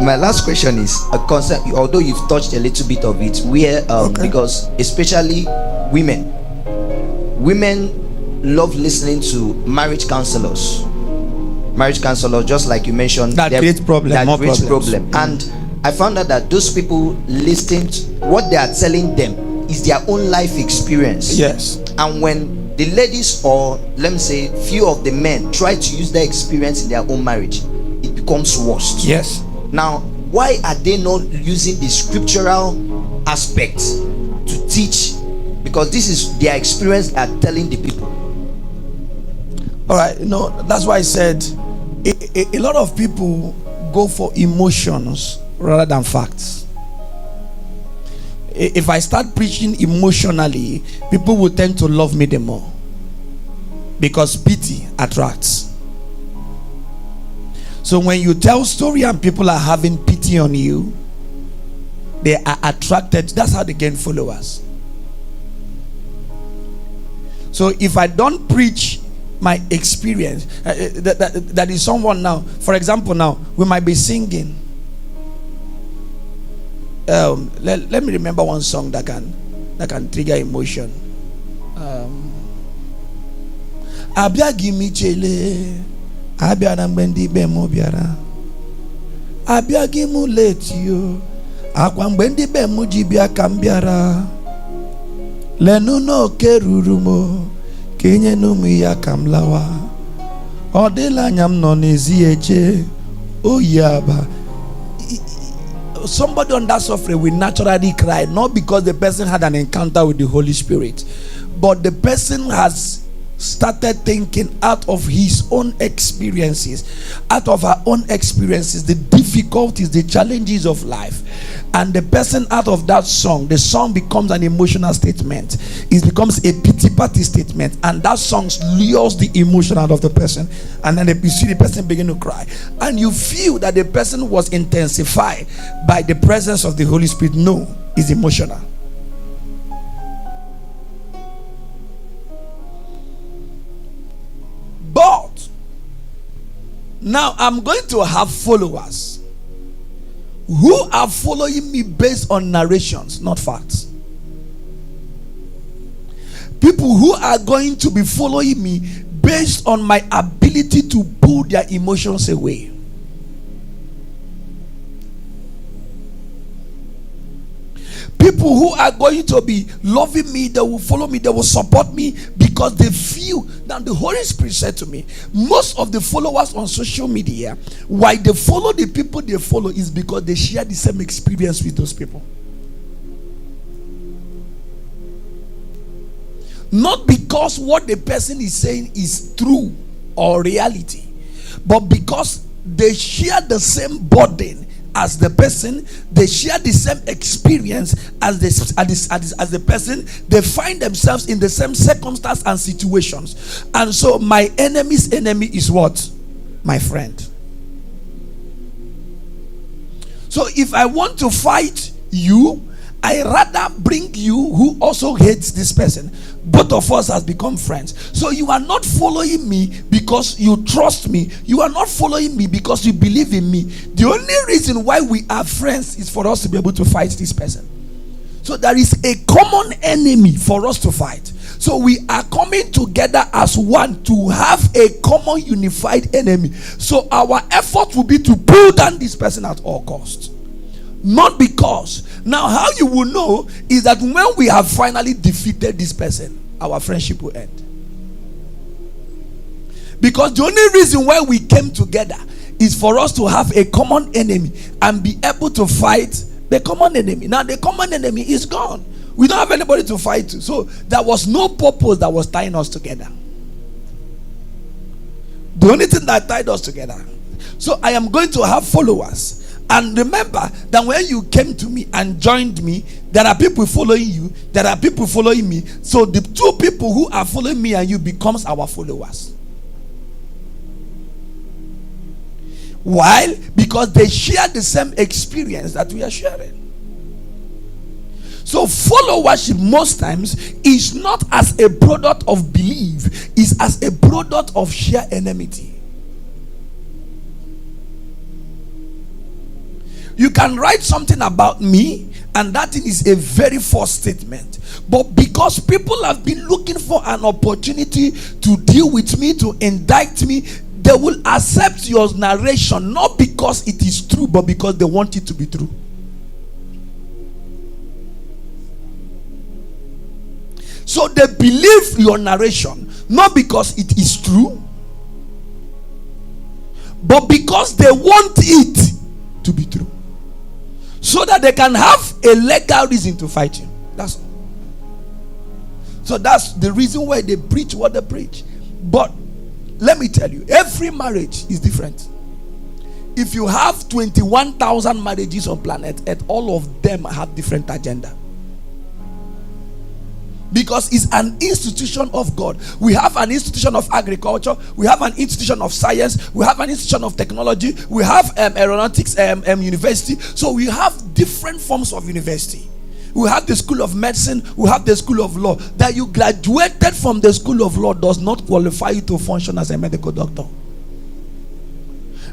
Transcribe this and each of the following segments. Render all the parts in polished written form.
My last question is a concept, although you've touched a little bit of it, where because especially women love listening to marriage counselors, just like you mentioned, that creates problem. And I found out that those people listening to what they are telling them is their own life experience. Yes. And when the ladies, or let me say few of the men, try to use their experience in their own marriage, it becomes worse. Yes. Now, why are they not using the scriptural aspect to teach? Because this is their experience they are telling the people. All right, that's why I said a lot of people go for emotions rather than facts. If I start preaching emotionally, people will tend to love me the more, because pity attracts. So when you tell story and people are having pity on you, they are attracted. That's how they gain followers. So if I don't preach my experience, that is someone now, for example, now we might be singing. Let me remember one song that can trigger emotion. Abia gimi chele, abia na mbendi be mo biara, abia gimu late yo, akwa mbendi be mo jibia kambiara, lenu no kerurumo, kenye numu ya kamlawa, odela nyam no nezi eche, oyaba. Somebody on that suffering will naturally cry, not because the person had an encounter with the Holy Spirit, but the person has started thinking out of his own experiences, out of her own experiences, the difficulties, the challenges of life. And the person out of that song, the song becomes an emotional statement. It becomes a pity party statement, and that song lures the emotion out of the person, and then you see the person begin to cry, and you feel that the person was intensified by the presence of the Holy Spirit. No, it's emotional. But now I'm going to have followers who are following me based on narrations, not facts. People who are going to be following me based on my ability to pull their emotions away. People who are going to be loving me, they will follow me, they will support me, because they feel that the Holy Spirit said to me. Most of the followers on social media, why they follow the people they follow, is because they share the same experience with those people. Not because what the person is saying is true or reality, but because they share the same burden as the person, they share the same experience as the person, they find themselves in the same circumstance and situations. And so my enemy's enemy is what? My friend. So if I want to fight you, I rather bring you who also hates this person. Both of us has become friends. So you are not following me because you trust me. You are not following me because you believe in me. The only reason why we are friends is for us to be able to fight this person. So there is a common enemy for us to fight. So we are coming together as one to have a common unified enemy. So our effort will be to pull down this person at all costs. Not because. Now how you will know is that when we have finally defeated this person, our friendship will end. Because the only reason why we came together is for us to have a common enemy and be able to fight the common enemy. Now the common enemy is gone. We don't have anybody to fight to. So there was no purpose that was tying us together. The only thing that tied us together. So I am going to have followers. And remember that when you came to me and joined me, there are people following you, there are people following me. So the two people who are following me and you becomes our followers. Why? Because they share the same experience that we are sharing. So followership most times is not as a product of belief, it's as a product of sheer enmity. You can write something about me, and that thing is a very false statement. But because people have been looking for an opportunity to deal with me, to indict me, they will accept your narration, not because it is true, but because they want it to be true. So they believe your narration, not because it is true, but because they want it to be true, so that they can have a legal reason to fight you. That's all. So that's the reason why they preach what they preach. But let me tell you, every marriage is different. If you have 21,000 marriages on planet Earth, all of them have different agenda. Because it's an institution of God. We have an institution of agriculture, we have an institution of science, we have an institution of technology, we have aeronautics university. So we have different forms of university. We have the school of medicine, we have the school of law. That you graduated from the school of law does not qualify you to function as a medical doctor.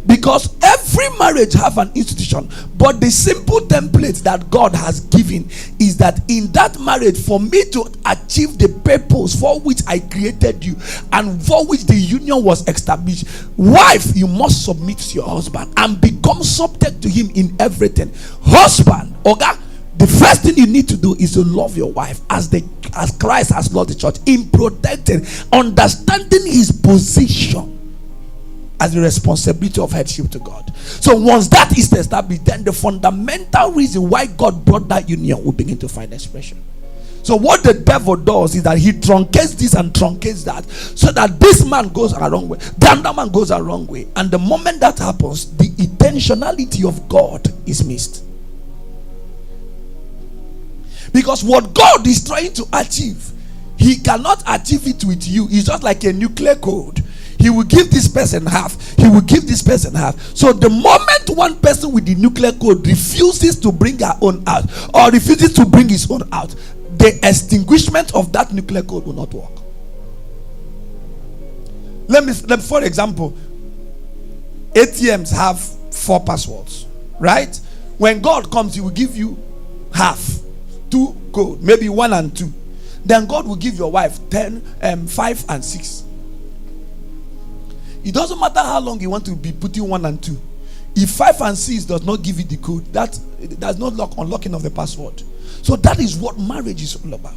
Because every marriage have an institution, but the simple template that God has given is that in that marriage, for me to achieve the purpose for which I created you and for which the union was established, wife, you must submit to your husband and become subject to him in everything. Husband, okay, the first thing you need to do is to love your wife as Christ has loved the church, in protecting, understanding his position as the responsibility of headship to God. So once that is established, then the fundamental reason why God brought that union will begin to find expression. So what the devil does is that he truncates this and truncates that, so that this man goes a wrong way, the other man goes a wrong way, and the moment that happens, the intentionality of God is missed. Because what God is trying to achieve, he cannot achieve it with you. It's just like a nuclear code. He will give this person half, he will give this person half. So the moment one person with the nuclear code refuses to bring her own out, or refuses to bring his own out, the extinguishment of that nuclear code will not work. Let me for example, ATMs have 4 passwords, right? When God comes, he will give you half, 2 code, maybe 1 and 2. Then God will give your wife 10, 5 and 6. It doesn't matter how long you want to be putting 1 and 2. If 5 and 6 does not give you the code, there's no unlocking of the password. So that is what marriage is all about.